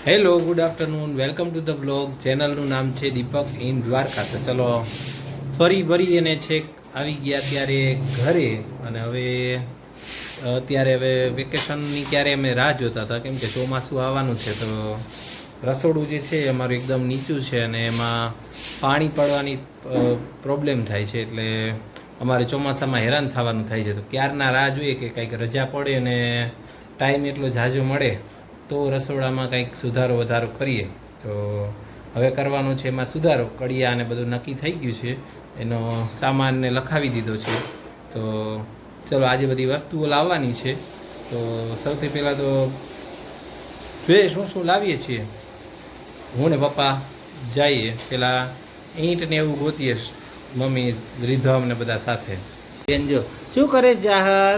Hello, good afternoon, welcome to the blog. ચેનલનું નામ છે દીપક ઇન દ્વારકા. તો ચલો ફરી ભરી અને છેક આવી ગયા ત્યારે ઘરે. અને અત્યારે વેકેશનની ક્યારે અમે રાહ જોતા હતા, કેમ કે ચોમાસું આવવાનું છે. તો રસોડું જે છે અમારું એકદમ નીચું છે અને એમાં પાણી પડવાની પ્રોબ્લેમ થાય છે, એટલે અમારે ચોમાસામાં હેરાન થવાનું થાય છે. તો ક્યારના રાહ જોઈએ કે કંઈક રજા પડે અને ટાઈમ એટલો ઝાઝો મળે તો રસોડામાં કંઈક સુધારો વધારો કરીએ. તો હવે કરવાનો છે એમાં સુધારો. કડિયા અને બધું નક્કી થઈ ગયું છે, એનો સામાનને લખાવી દીધો છે. તો ચલો આજે બધી વસ્તુઓ લાવવાની છે. તો સૌથી પહેલાં તો જોઈએ શું શું લાવીએ છીએ. હું ને પપ્પા જઈએ પેલા ઈંટ ને એવું ગોતીએ, મમ્મી રીધમ ને બધા સાથે. બેન જો શું કરે છે જાહર?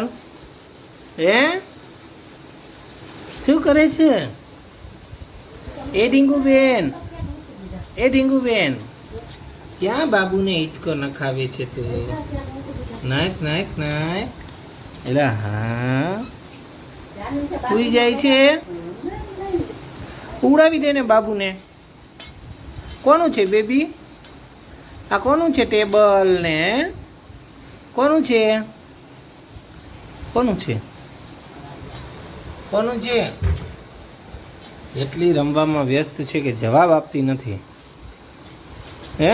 શું કરે છે એ ઢીંગુબેન? ઢીંગુબેન ક્યાં બાબુને હિંચકો નખાવે છે તું? નાખ નાખ નાખ. એટલે હા સુઈ જાય છે. ઉડાવી દે ને બાબુને. કોનું છે બેબી? આ કોનું છે ટેબલ ને? કોનું છે? કોનું છે? કોનું છે? એટલી રમવામાં વ્યસ્ત છે કે જવાબ આપતી નથી. હે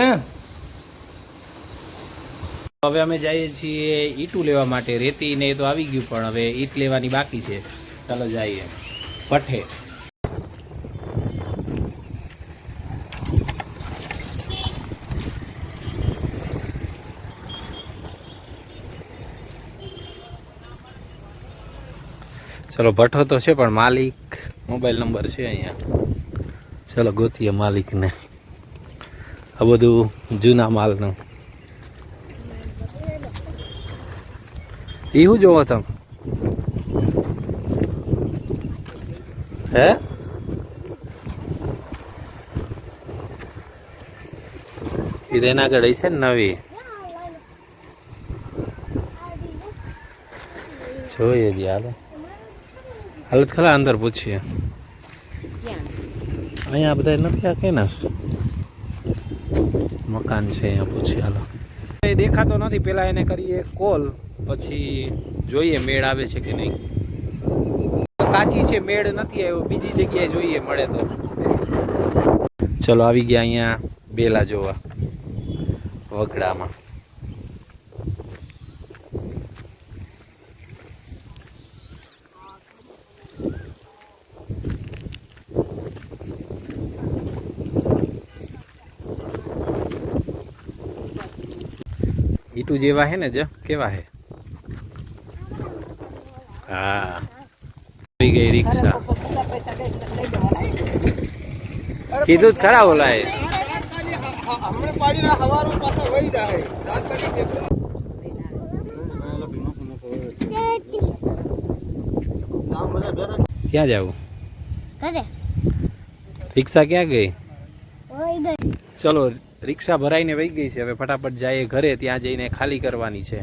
હવે અમે જઈએ છીએ ઈંટું લેવા માટે. રેતી ને એ તો આવી ગયું, પણ હવે ઈંટ લેવાની બાકી છે. ચાલો જઈએ પઠે. ચલો ભઠ્ઠો તો છે, પણ માલિક મોબાઈલ નંબર છે અહીંયા. ચલો ગોતીએ માલિકને. આ બધું જૂના માલનું. એ શું જોવો તમે? હે એ તો એના આગળ હશે ને નવી. જોઈએ જી હાલો હાલો ખરા અંદર પૂછીએ. અહીંયા બધા નથી. આ કેના છે મકાન છે? અહીંયા પૂછીએ હાલો. એ દેખાતો નથી. પેલા એને કરીએ કોલ, પછી જોઈએ મેળ આવે છે કે નહીં. કાચી છે, મેળ નથી આવ્યો. બીજી જગ્યાએ જોઈએ મળે તો. ચલો આવી ગયા અહીંયા બેલા જોવા વગડામાં. ઈટુ જેવા હે ને? જ કેવા હે? હા આવી ગઈ રિક્ષા. કીધું જ ખરા ઓલાએ. ક્યાં જાવું? રિક્ષા ક્યાં ગઈ? ચલો રિક્ષા ભરાઈને વહી ગઈ છે. હવે ફટાફટ જઈએ ઘરે. ત્યાં જઈને ખાલી કરવાની છે.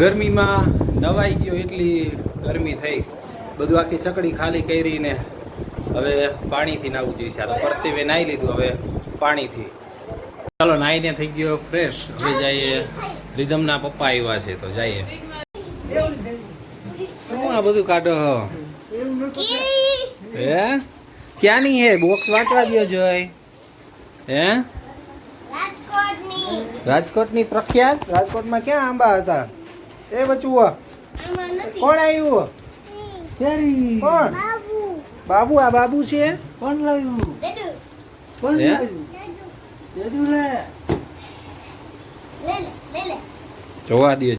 ગરમીમાં નવાઈ ગયો, એટલી ગરમી થઈ. બધું આખી સકડી ખાલી કરીને હવે પાણીથી નાહવું જોઈએ. આ તો પરસેવે નાહી લીધું, હવે પાણીથી. ચાલો નાહીને થઈ ગયો ફ્રેશ. હવે જઈએ. રીધમના પપ્પા આવ્યા છે તો જઈએ. શું આ બધું કાઢો? હે ક્યાંની હે? બોક્સ વાંચવા દો જોઈ. હે રાજકોટની પ્રખ્યાત. રાજકોટમાં ક્યાં આંબા હતા? એ બચુઓ કોણ આવ્યું? કોણ? બાબુ. આ બાબુ છે? કોણ લાવ્યું? કોણ લાવ્યું? જોવા દે.